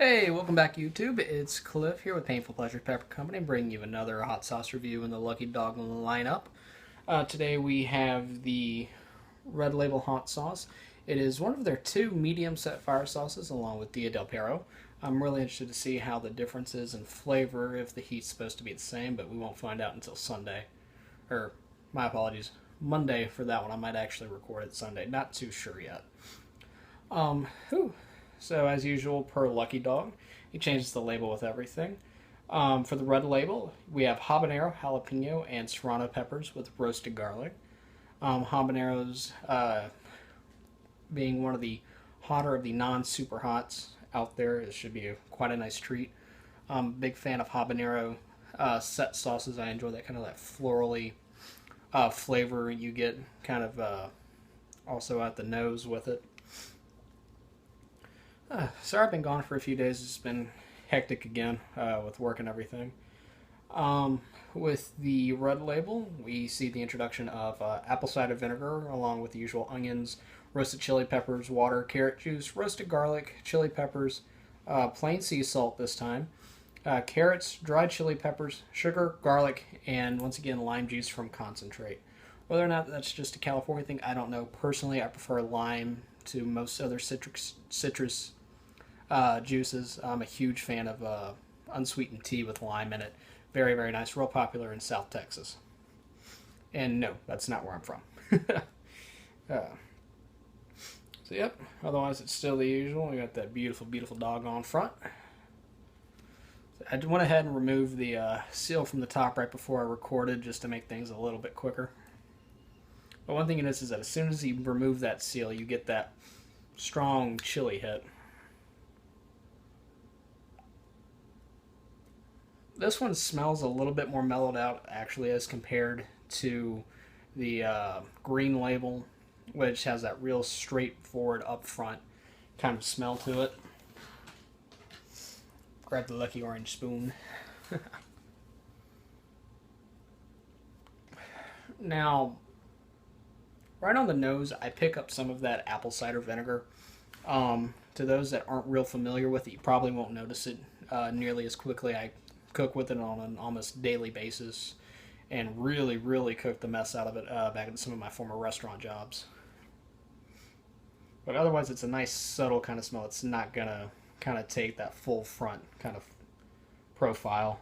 Hey, welcome back YouTube. It's Cliff here with Painful Pleasure Pepper Company, bringing you another hot sauce review in the Lucky Dog lineup. Today we have the Red Label hot sauce. It is one of their two medium set fire sauces along with Dia del Perro. I'm really interested to see how the difference is in flavor, if the heat's supposed to be the same, but we won't find out until Sunday. Or, my apologies, Monday for that one. I might actually record it Sunday. Not too sure yet. Whew. So as usual, per Lucky Dog, he changes the label with everything. For the red label, we have habanero, jalapeno, and serrano peppers with roasted garlic. Habaneros being one of the hotter of the non-super hots out there, it should be quite a nice treat. Big fan of habanero set sauces. I enjoy that kind of that florally flavor you get kind of also at the nose with it. Sorry I've been gone for a few days. It's been hectic again with work and everything. With the red label, we see the introduction of apple cider vinegar along with the usual onions, roasted chili peppers, water, carrot juice, roasted garlic, chili peppers, plain sea salt this time, carrots, dried chili peppers, sugar, garlic, and once again lime juice from concentrate. Whether or not that's just a California thing, I don't know. Personally, I prefer lime to most other citrus juices. I'm a huge fan of unsweetened tea with lime in it. Very, very nice. Real popular in South Texas. And no, that's not where I'm from. uh, so, yep. Otherwise, it's still the usual. We got that beautiful, beautiful dog on front. So I went ahead and removed the seal from the top right before I recorded just to make things a little bit quicker. But one thing you notice is that as soon as you remove that seal, you get that strong chili hit. This one smells a little bit more mellowed out actually as compared to the green label, which has that real straightforward upfront kind of smell to it. Grab the lucky orange spoon. Now, right on the nose, I pick up some of that apple cider vinegar. To those that aren't real familiar with it, you probably won't notice it nearly as quickly. I cook with it on an almost daily basis and really, really cook the mess out of it back in some of my former restaurant jobs. But otherwise, it's a nice, subtle kind of smell. It's not going to kind of take that full front kind of profile.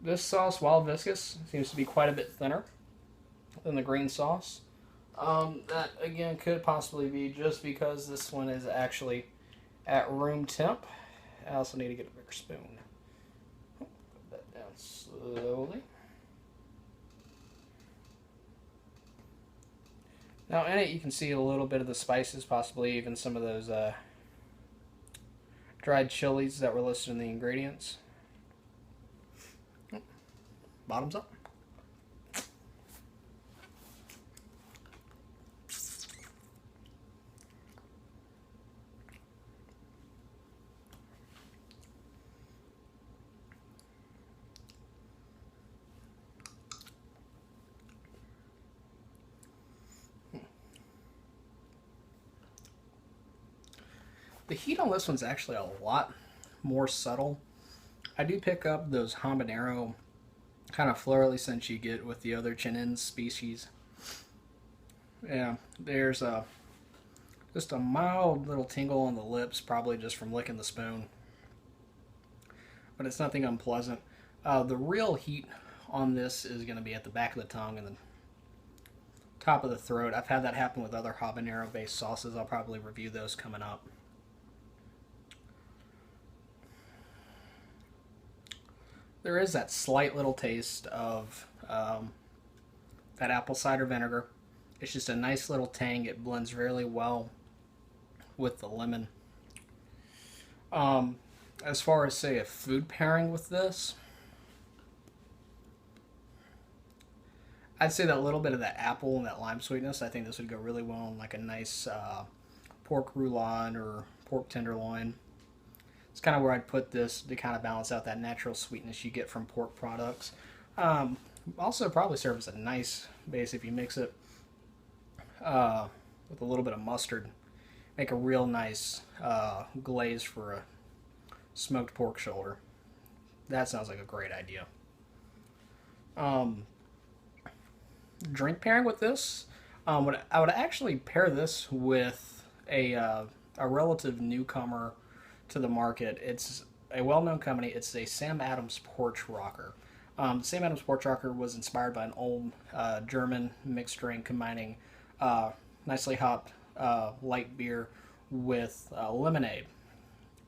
This sauce, while viscous, seems to be quite a bit thinner than the green sauce. That again could possibly be just because this one is actually at room temp. I also need to get a bigger spoon. Put that down slowly. Now in it you can see a little bit of the spices, possibly even some of those dried chilies that were listed in the ingredients. Bottoms up. The heat on this one's actually a lot more subtle. I do pick up those habanero kind of florally scents you get with the other Chinense species. Yeah, there's just a mild little tingle on the lips, probably just from licking the spoon. But it's nothing unpleasant. The real heat on this is going to be at the back of the tongue and the top of the throat. I've had that happen with other habanero-based sauces. I'll probably review those coming up. There is that slight little taste of that apple cider vinegar. It's just a nice little tang. It blends really well with the lemon. As far as, say, a food pairing with this, I'd say that little bit of that apple and that lime sweetness, I think this would go really well on like a nice pork roulade or pork tenderloin. It's kind of where I'd put this to kind of balance out that natural sweetness you get from pork products. Also, probably serve as a nice base if you mix it with a little bit of mustard. Make a real nice glaze for a smoked pork shoulder. That sounds like a great idea. Um, Drink pairing with this, I would actually pair this with a relative newcomer to the market. It's a well-known company. It's a Sam Adams porch rocker. Sam Adams porch rocker was inspired by an old German mixed drink combining nicely hopped light beer with lemonade,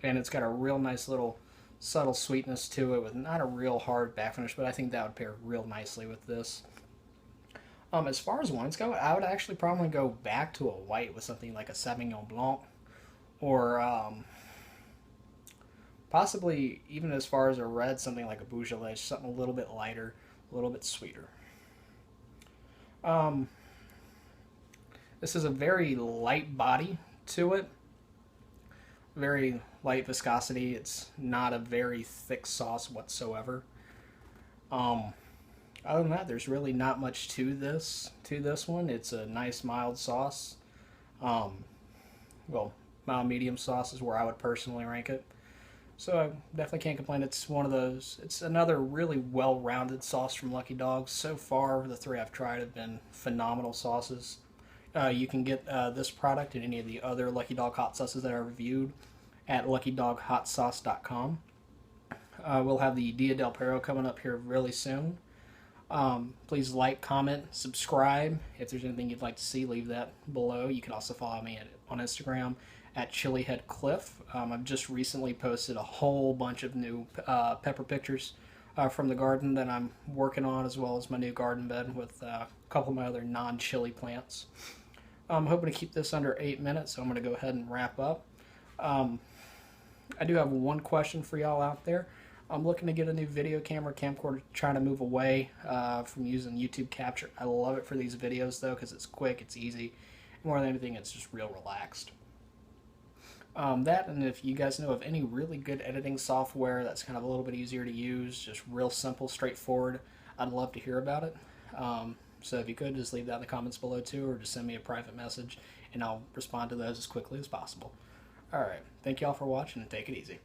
and it's got a real nice little subtle sweetness to it with not a real hard back finish, but I think that would pair real nicely with this. As far as wines go, I would actually probably go back to a white with something like a Sauvignon Blanc, or possibly even as far as a red, something like a Beaujolais, something a little bit lighter, a little bit sweeter. Um, this is a very light body to it, very light viscosity. It's not a very thick sauce whatsoever. Um, Other than that, there's really not much to this one. It's a nice mild sauce. Um, well, mild medium sauce is where I would personally rank it. So I definitely can't complain. It's one of those. It's another really well-rounded sauce from Lucky Dog. So far, the three I've tried have been phenomenal sauces. You can get this product and any of the other Lucky Dog hot sauces that I reviewed at LuckyDogHotSauce.com. We'll have the Dia del Perro coming up here really soon. Please like, comment, subscribe. If there's anything you'd like to see, leave that below. You can also follow me on Instagram at ChiliHeadCliff. I've just recently posted a whole bunch of new pepper pictures from the garden that I'm working on, as well as my new garden bed with a couple of my other non-chili plants. I'm hoping to keep this under 8 minutes, so I'm going to go ahead and wrap up. Um, I do have one question for y'all out there. I'm looking to get a new video camera camcorder, trying to move away from using YouTube Capture. I love it for these videos, though, because it's quick, it's easy. More than anything, it's just real relaxed. That, and if you guys know of any really good editing software that's kind of a little bit easier to use, just real simple, straightforward, I'd love to hear about it. So if you could, just leave that in the comments below, too, or just send me a private message, and I'll respond to those as quickly as possible. Alright, thank y'all for watching, and take it easy.